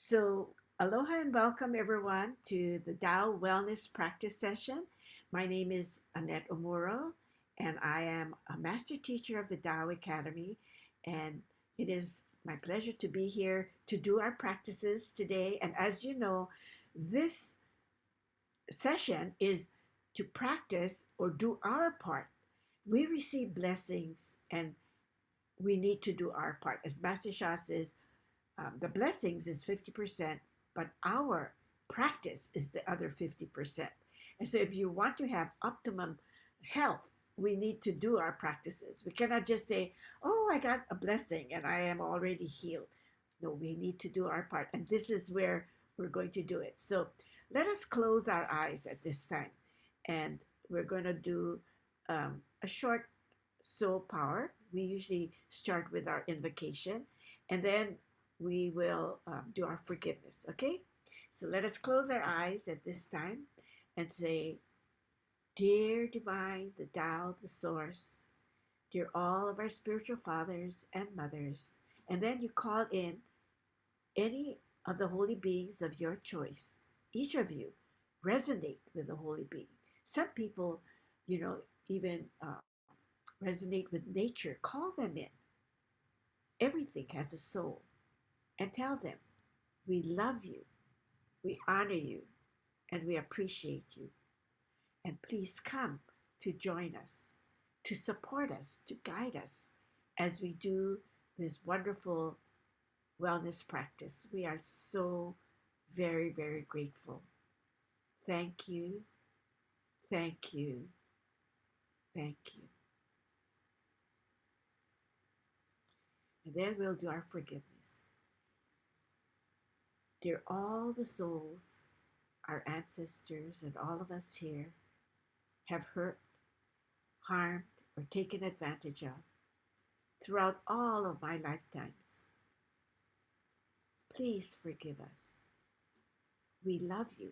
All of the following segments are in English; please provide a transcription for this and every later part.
So, aloha and welcome everyone to the Tao Wellness Practice Session. My name is Annette Omuro, and I am a master teacher of the Tao Academy. And it is my pleasure to be here to do our practices today. And as you know, this session is to practice or do our part. We receive blessings and we need to do our part. As Master Shah says, the blessings is 50%, but our practice is the other 50%. And so if you want to have optimum health, we need to do our practices. We cannot just say, oh, I got a blessing and I am already healed. No, we need to do our part. And this is where we're going to do it. So let us close our eyes at this time. And we're going to do a short soul power. We usually start with our invocation. And then we will do our forgiveness, okay? So let us close our eyes at this time and say, Dear Divine, the Tao, the Source, dear all of our spiritual fathers and mothers, and then you call in any of the holy beings of your choice. Each of you resonate with the holy being. Some people, even resonate with nature. Call them in. Everything has a soul. And tell them, we love you, we honor you, and we appreciate you. And please come to join us, to support us, to guide us as we do this wonderful wellness practice. We are so very, very grateful. Thank you, thank you, thank you. And then we'll do our forgiveness. Dear all the souls, our ancestors, and all of us here have hurt, harmed, or taken advantage of throughout all of my lifetimes. Please forgive us. We love you,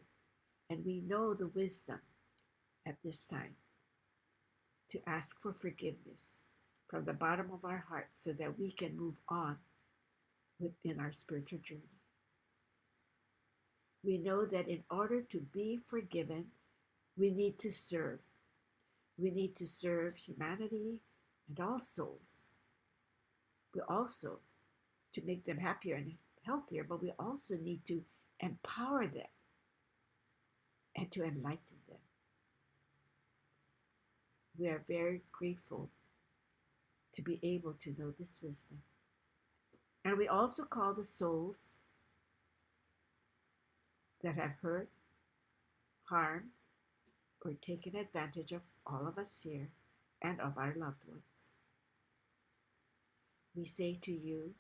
and we know the wisdom at this time to ask for forgiveness from the bottom of our hearts so that we can move on within our spiritual journey. We know that in order to be forgiven, we need to serve. We need to serve humanity and all souls. We also, to make them happier and healthier, but we also need to empower them and to enlighten them. We are very grateful to be able to know this wisdom. And we also call the souls that have hurt, harmed, or taken advantage of all of us here and of our loved ones. We say to you,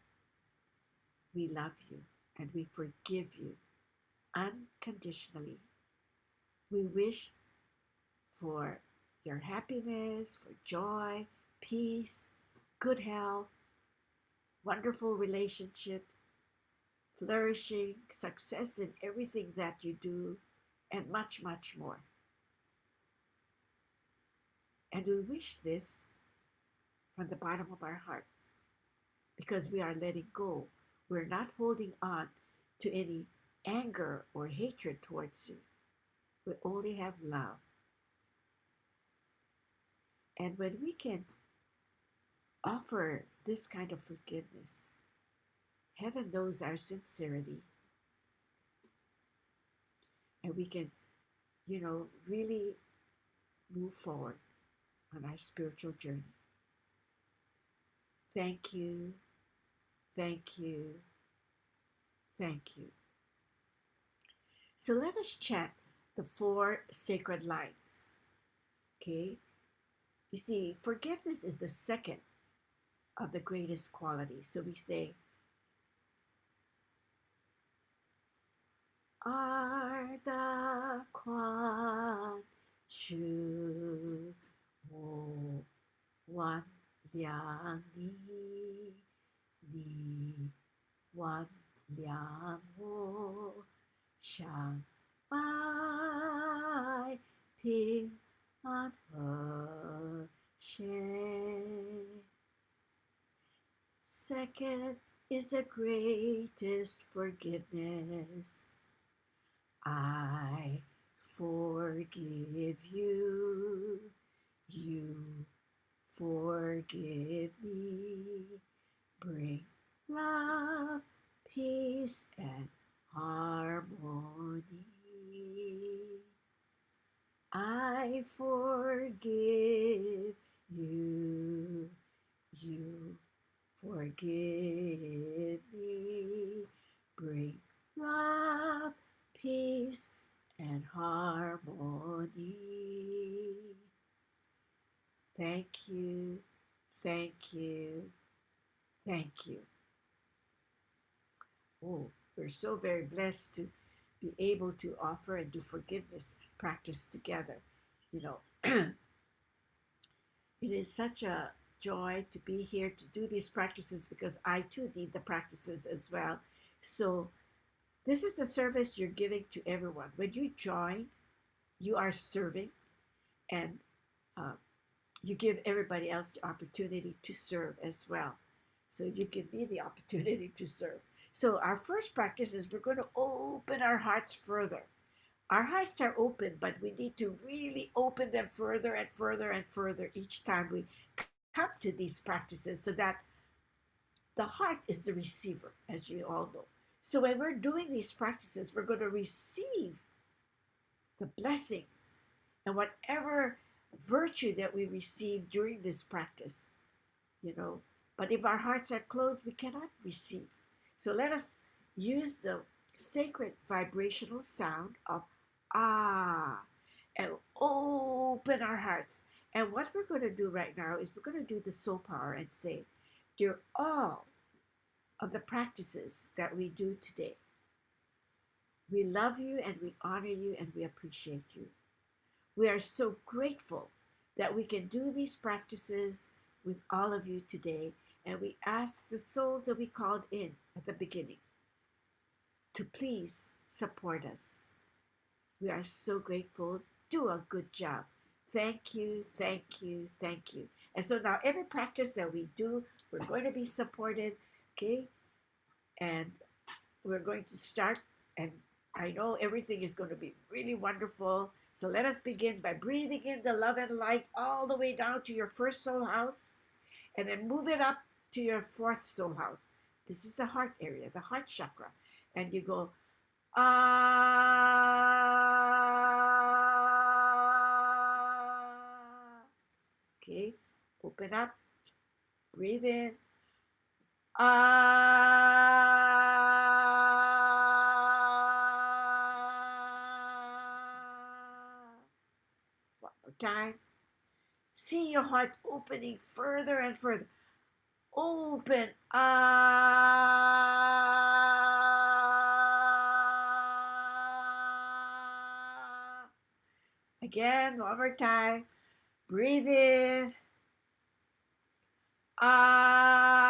we love you and we forgive you unconditionally. We wish for your happiness, for joy, peace, good health, wonderful relationships, flourishing, success in everything that you do, and much, much more. And we wish this from the bottom of our hearts because we are letting go. We're not holding on to any anger or hatred towards you. We only have love. And when we can offer this kind of forgiveness, heaven knows our sincerity. And we can, really move forward on our spiritual journey. Thank you, thank you, thank you. So let us chant the 4 sacred lines. Okay? You see, forgiveness is the second of the greatest qualities. So we say, Arda Kwan Shu Mo Wan Liang Ni Wan Liang Ho Shang Bai Ping An He She. Second is the greatest forgiveness. I forgive you. You forgive me. Bring love, peace, and harmony. I forgive you. You forgive me. Bring love, peace, and harmony. Thank you, thank you, thank you. Oh, we're so very blessed to be able to offer and do forgiveness practice together. You know, it is such a joy to be here to do these practices because I too need the practices as well. So, this is the service you're giving to everyone. When you join, you are serving, and uh, you give everybody else the opportunity to serve as well. So you give me the opportunity to serve. So our first practice is we're going to open our hearts further. Our hearts are open, but we need to really open them further and further and further each time we come to these practices so that the heart is the receiver, as you all know. So when we're doing these practices, we're going to receive the blessings and whatever virtue that we receive during this practice, you know. But if our hearts are closed, we cannot receive. So let us use the sacred vibrational sound of ah and open our hearts. And what we're going to do right now is we're going to do the soul power and say, dear all of the practices that we do today, we love you and we honor you and we appreciate you. We are so grateful that we can do these practices with all of you today, and we ask the soul that we called in at the beginning to please support us. We are so grateful. Do a good job. Thank you, thank you, thank you. And so now every practice that we do, we're going to be supported, okay? And we're going to start, and I know everything is going to be really wonderful. So let us begin by breathing in the love and light all the way down to your first soul house, and then move it up to your fourth soul house. This is the heart area, the heart chakra. And you go, ah. Okay, open up, breathe in, ah. One more time. See your heart opening further and further. Open. Ah. Again, one more time. Breathe in. Ah.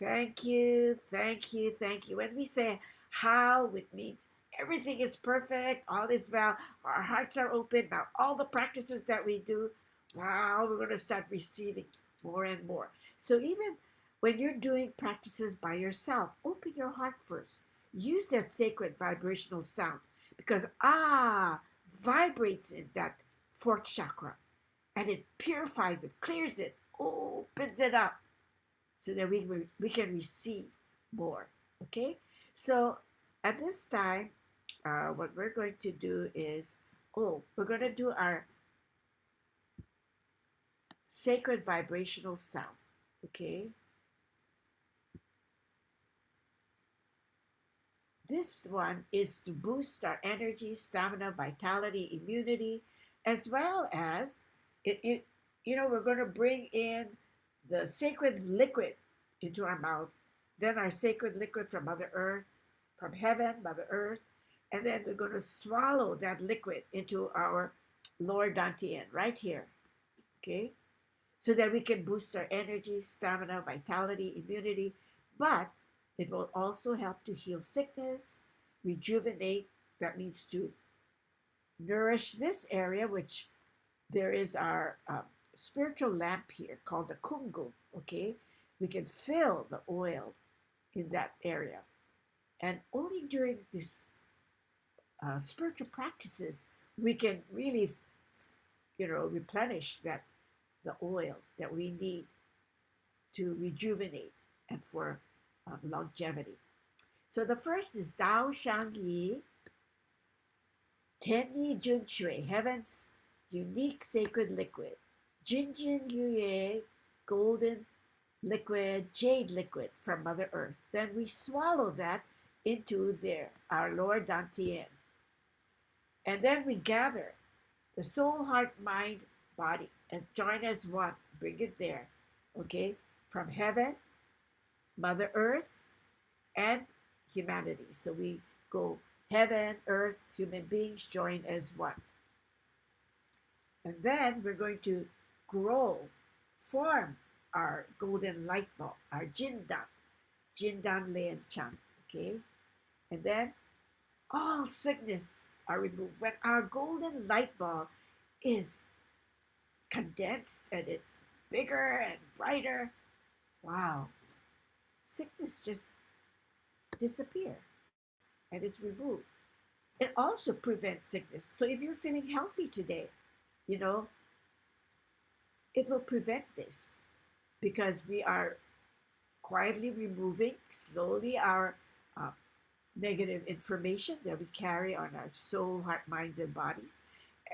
Thank you, thank you, thank you. When we say how, it means everything is perfect, all is well, our hearts are open. Now, all the practices that we do, wow, we're going to start receiving more and more. So, even when you're doing practices by yourself, open your heart first. Use that sacred vibrational sound because ah vibrates in that fourth chakra and it purifies it, clears it, opens it up so that we can receive more. Okay, so at this time, what we're going to do is, we're going to do our sacred vibrational sound. Okay, this one is to boost our energy, stamina, vitality, immunity, as well as we're going to bring in the sacred liquid into our mouth, then our sacred liquid from Mother Earth, from heaven, Mother Earth, and then we're going to swallow that liquid into our lower dantian right here, okay? So that we can boost our energy, stamina, vitality, immunity, but it will also help to heal sickness, rejuvenate, that means to nourish this area, which there is our spiritual lamp here called the kungu, okay? We can fill the oil in that area. And only during these spiritual practices, we can really, replenish the oil that we need to rejuvenate and for longevity. So the first is Dao Shang Yi, Tenyi Jun Shui, heaven's unique sacred liquid. Jin Jin Yuye, golden liquid, jade liquid from Mother Earth. Then we swallow that into our lower dantian. And then we gather the soul, heart, mind, body, and join as one. Bring it there, okay? From heaven, Mother Earth, and humanity. So we go heaven, earth, human beings join as one. And then we're going to form our golden light bulb, our Jindan Lian Chan, okay? And then all sickness are removed. When our golden light bulb is condensed and it's bigger and brighter, wow, sickness just disappear and it's removed. It also prevents sickness. So if you're feeling healthy today, it will prevent this because we are quietly removing slowly our negative information that we carry on our soul, heart, minds, and bodies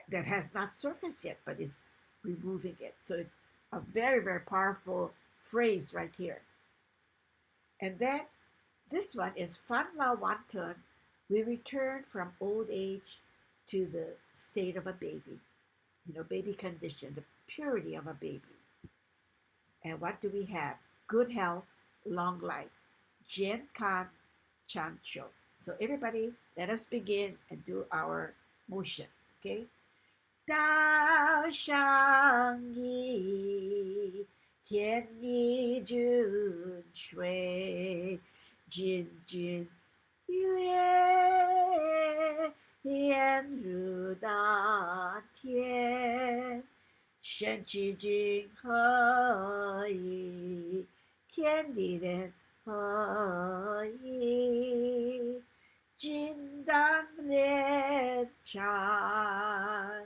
that has not surfaced yet, but it's removing it. So it's a very, very powerful phrase right here. And then this one is Fan La Wanton. We return from old age to the state of a baby, baby condition, the purity of a baby. And what do we have? Good health, long life. Jian Kan Chan Cho. So everybody, let us begin and do our motion, okay? Dao Shang Yi, Tian Yi Jun Shui, Jin Jin Yue, Yan Ru Dan Tian, Shen Qi Jing He Yi, Tian Di Ren He Yi, Jin Dan Lian Chan,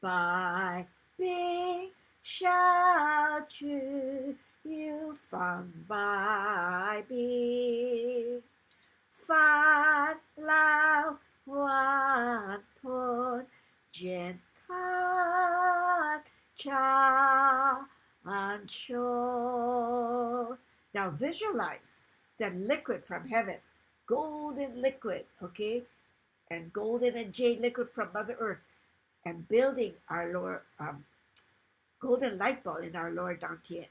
Bai Bing Shao Chu Yu Fang Bai Bing, Fan Lao Wan Pun Jian Kan Cha An Shou. Now visualize that liquid from heaven, golden liquid, okay? And golden and jade liquid from Mother Earth, and building our lower golden light bulb in our lower dantian.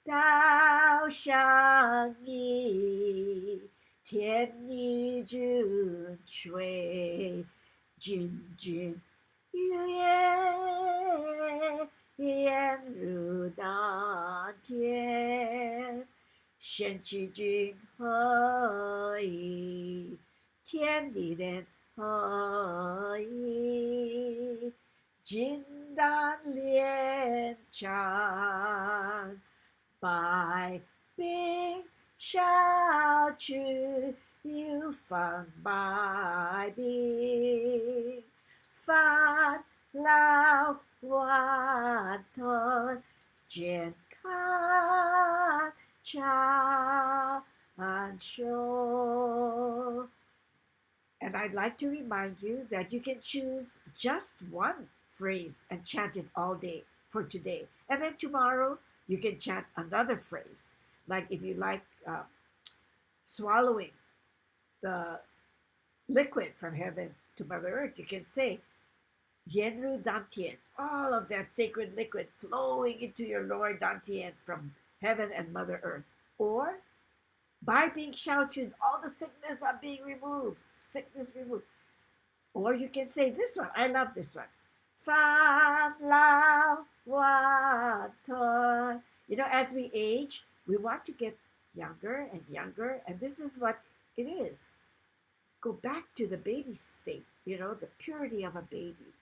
Dao Shang Yi, Tian Yi Jun Shui, Jin Jin Yue, Yan Ru Dan Tian, Shen Qi Jing He Yi, Tian Di Ren He Yi, Jin Dan Lian Chan, Bai Bing Shao Chu Yu Fang Bai Bing, Fan Lao Wan Ton Jian Kan Cha An Shou. And I'd like to remind you that you can choose just one phrase and chant it all day for today. And then tomorrow, you can chant another phrase. Like if you like swallowing the liquid from heaven to Mother Earth, you can say, Yenru Dantian, all of that sacred liquid flowing into your lower Dantian from heaven and Mother Earth. Or, by being shouted, all the sickness are being removed, sickness removed. Or you can say this one, I love this one. Fan Lao Wan Ton. As we age, we want to get younger, and this is what it is. Go back to the baby state. the purity of a baby.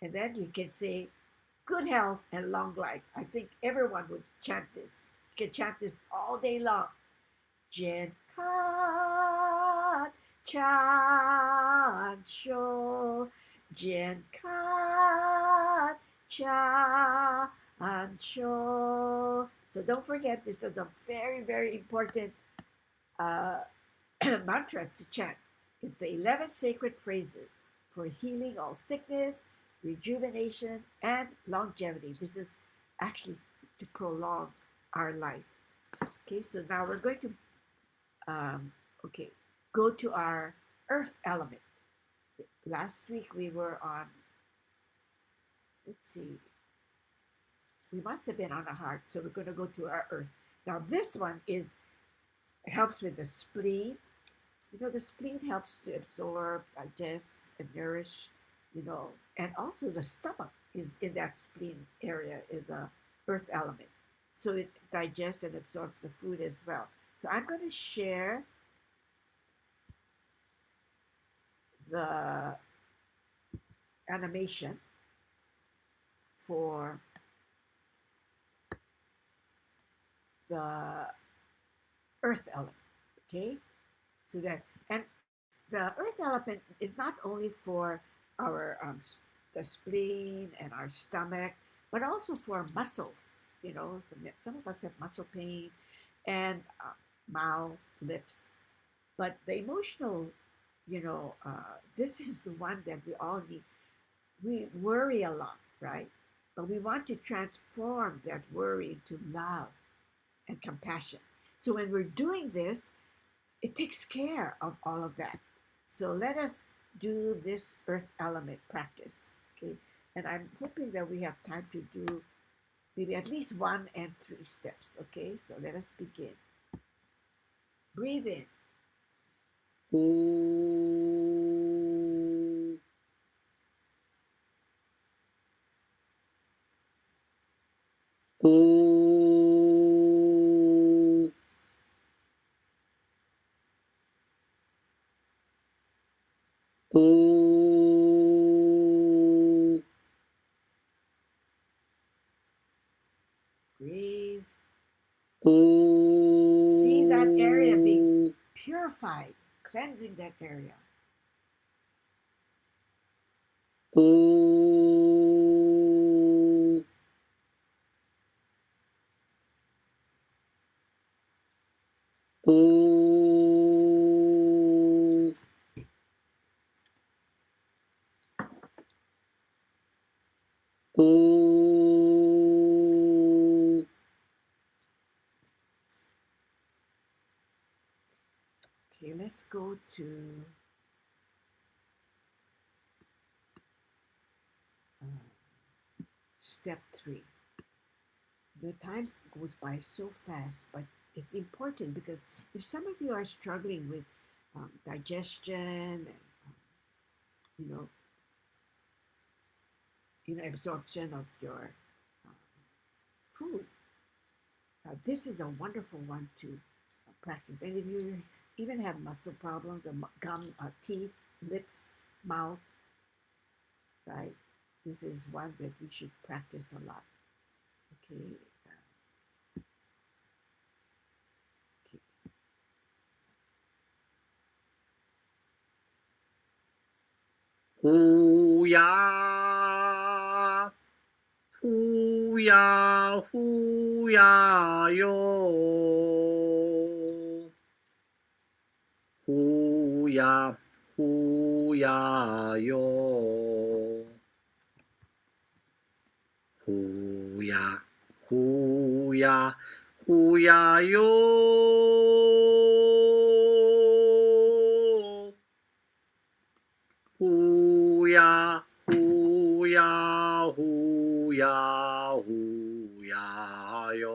And then you can say, good health and long life. I think everyone would chant this. You can chant this all day long. Jin Kat Chan Sho. Jin Kat Chan Sho. So don't forget, this is a very, very important uh, mantra to chant. It's the 11 sacred phrases for healing all sickness, rejuvenation, and longevity. This is actually to prolong our life. Okay, so now we're going to okay, go to our earth element. Last week we were on, let's see, we must have been on a heart, so we're going to go to our earth. Now this one helps with the spleen. The spleen helps to absorb, digest, and nourish, and also the stomach is in that spleen area, is the earth element. So it digests and absorbs the food as well. So I'm going to share the animation for the earth element. Okay, so that, and the earth element is not only for our the spleen and our stomach, but also for muscles. Some of us have muscle pain and mouth, lips, but the emotional, this is the one that we all need. We worry a lot, right? But we want to transform that worry into love and compassion. So when we're doing this, it takes care of all of that. So let us do this earth element practice, okay? And I'm hoping that we have time to do maybe at least 1 and 3 steps, okay? So let us begin. Breathe in. Breathe. See that area being purified, cleansing that area. Okay, let's go to step 3. The time goes by so fast, but it's important because if some of you are struggling with digestion and you know absorption of your food, this is a wonderful one to practice. And if you even have muscle problems or gum, teeth, lips, mouth, right? This is one that we should practice a lot. Okay. Okay.呼呀呼呀呼呀哟，呼呀呼呀哟，呼呀呼呀呼呀哟，呼呀呼呀呼呀呼呀哟，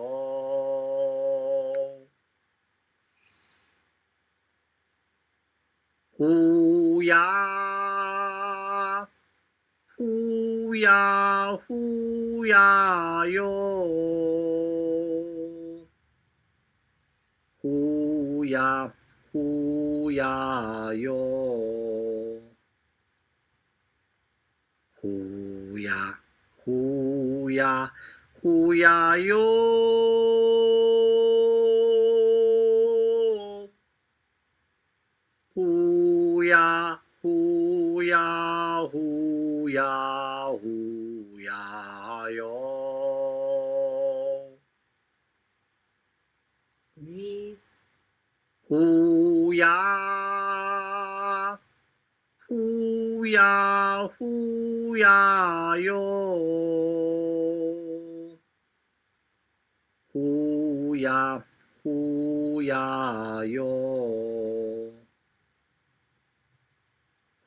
呼呀呼呀呼呀哟，呼呀呼呀哟。呼呀呼呀呼呀哟，呼呀呼呀呼呀呼呀哟，Breathe. 呼呀呼呀呼呀哟，呼呀呼呀哟，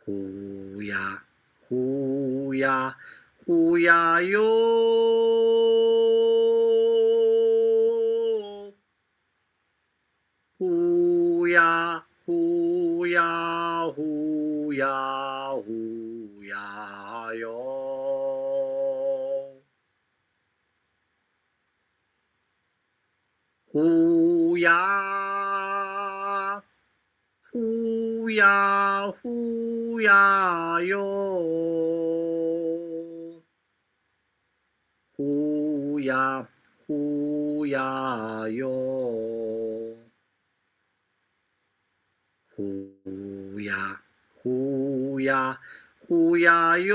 呼呀呼呀呼呀哟，呼呀呼呀呼呀呼呀哟，呼呀呼呀呼呀哟，呼呀呼呀哟，呼呀呼呀呼呀哟，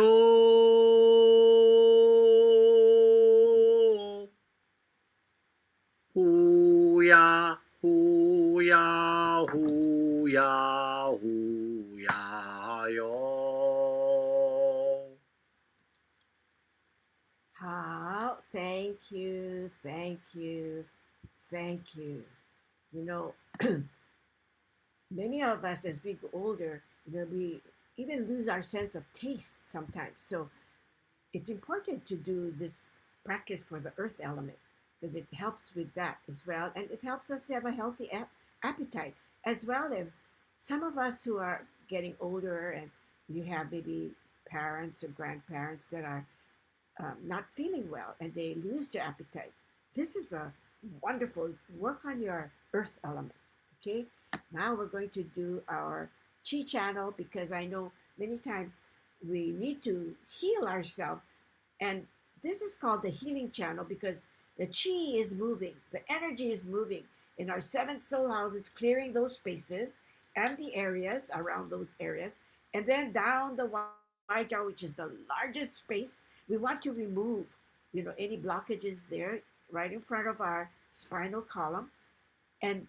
呼呀呼呀呼呀呼呀哟。好, thank you, thank you, thank you. You know, many of us, as we get older, we even lose our sense of taste sometimes. So it's important to do this practice for the earth element because it helps with that as well. And it helps us to have a healthy appetite as well. As some of us who are getting older and you have maybe parents or grandparents that are not feeling well and they lose their appetite. This is a wonderful work on your earth element. Okay, now we're going to do our chi channel because I know many times we need to heal ourselves, and this is called the healing channel because the chi is moving, the energy is moving in our seventh soul houses, clearing those spaces and the areas around those areas, and then down the Waijao, which is the largest space. We want to remove, any blockages there right in front of our spinal column. And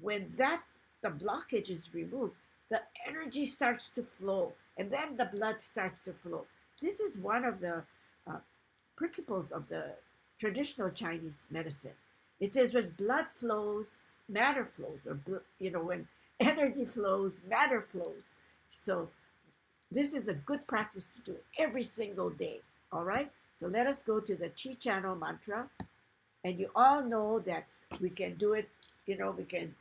when the blockage is removed, the energy starts to flow, and then the blood starts to flow. This is one of the uh, principles of the traditional Chinese medicine. It says when blood flows, matter flows, or when energy flows, matter flows. So this is a good practice to do every single day. All right. So let us go to the Chi Channel mantra, and you all know that we can do it. We can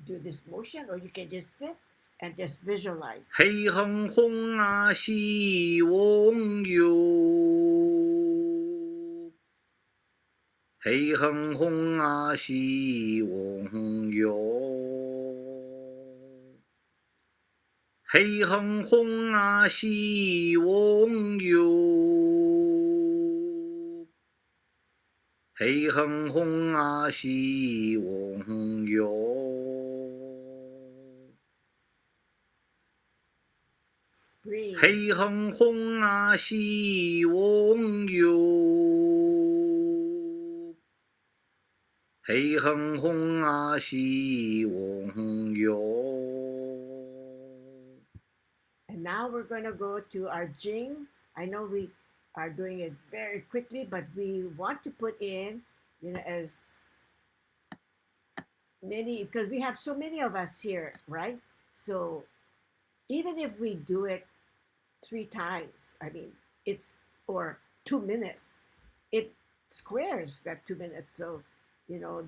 do this motion, or you can just sit and just visualize. 黑哼哼啊，西翁哟，黑哼哼啊，西翁哟，黑哼哼啊，西翁哟，黑哼哼啊，西翁哟。 Breathe. 黑哼哼啊，西翁哟，黑哼哼啊，西翁哟。And now we're going to go to our Jing. I know we are doing it very quickly, but we want to put in, as many, because we have so many of us here, right? So even if we do it 3 times, I mean, or 2 minutes, it squares that 2 minutes. So,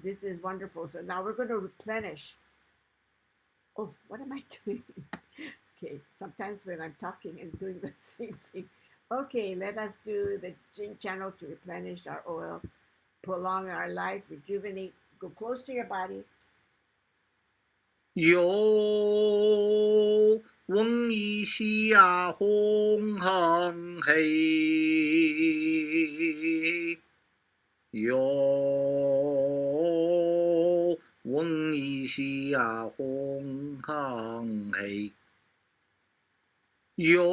this is wonderful. So now we're going to replenish. Oh, what am I doing? Okay, sometimes when I'm talking and doing the same thing. Okay, let us do the Jing channel to replenish our oil, prolong our life, rejuvenate, go close to your body. 有翁一西呀红恒黑，有翁一西呀红恒黑，有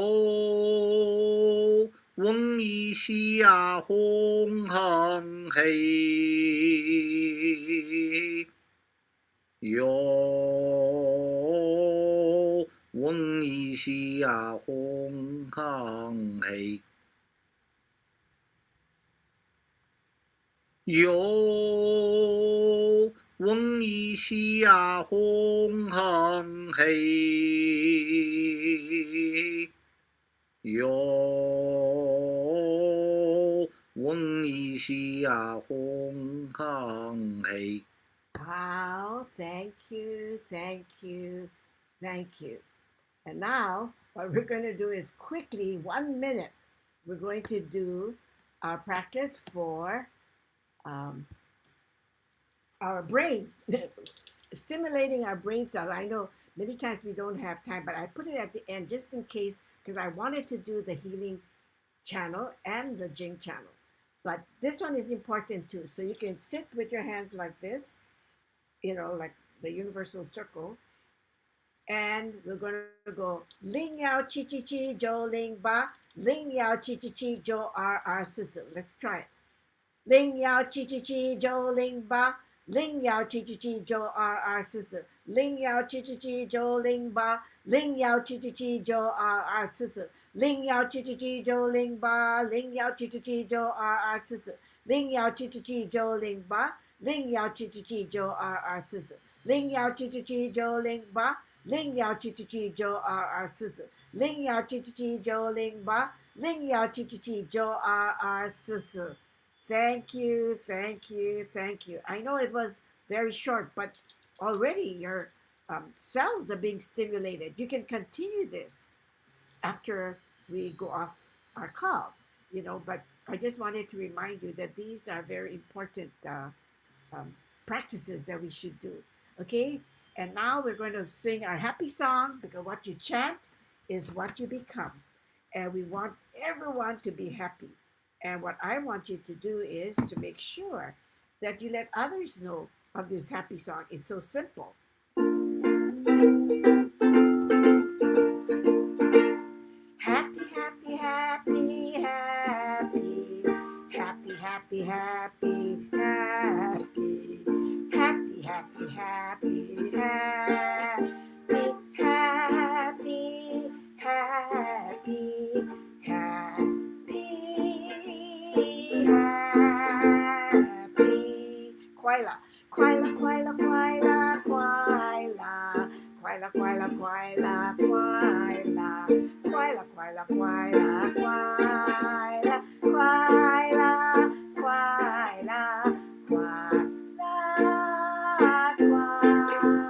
翁一西呀红恒黑。有翁一西呀红恒黑，有翁一西呀红恒黑，有翁一西呀红恒黑。Wow, thank you, thank you, thank you. And now, what we're going to do is quickly, 1 minute, we're going to do our practice for um, our brain, stimulating our brain cells. I know many times we don't have time, but I put it at the end just in case because I wanted to do the healing channel and the Jing channel. But this one is important too. So you can sit with your hands like this, like the universal circle, and we're going to go Ling Yao Chi Chi Chi Jo Ling Ba, Ling Yao Chi Chi Chi Jo R Si Si. Let's try it. Ling Yao Chi Chi Chi Jo Ling Ba, Ling Yao Chi Chi Chi Jo R Si Si. Ling Yao Chi Chi Chi Jo Ling Ba, Ling Yao Chi Chi Chi Jo R Si Si. Ling Yao Chi Chi Chi Jo Ling Ba, Ling Yao Chi Chi Chi Jo R Si Si. Ling Yao Chi Chi Chi Jo Ling Ba, Ling Yao Chi Chi Chi Jo R Si Si. Ling Yao Chi Chi Chi Jo Ling Ba, Ling Yao Chi Chi Chi Jo Si Si. Ling Yao Chi Chi Chi Jo Ling Ba, Ling Yao Chi Chi Chi Jo Si Si. Thank you, thank you, thank you. I know it was very short, but already your cells are being stimulated. You can continue this after we go off our call, but I just wanted to remind you that these are very important um, practices that we should do. Okay? And now we're going to sing our happy song because what you chant is what you become. And we want everyone to be happy. And what I want you to do is to make sure that you let others know of this happy song. It's so simple. Happy, happy, happy, happy. Happy, happy, happy, happy. Happy, happy, happy, happy. Happy, happy, happy. Happy. Quaila, quaila, quaila, quaila, quaila. Quaila, quaila, quaila, quaila. Quaila, quaila, quaila, quaila, quaila, quaila, quaila,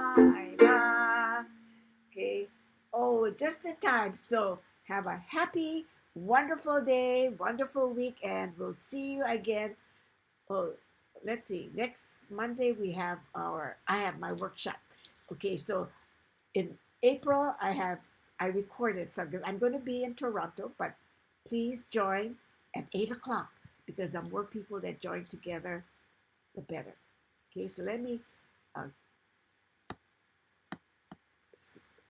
quaila. Okay. Oh, just in time. So have a happy, wonderful day, wonderful week, and we'll see you again. Oh, let's see. Next Monday I have my workshop. Okay, so in April, I recorded something. I'm going to be in Toronto, but please join at 8 o'clock because the more people that join together, the better. Okay, so let me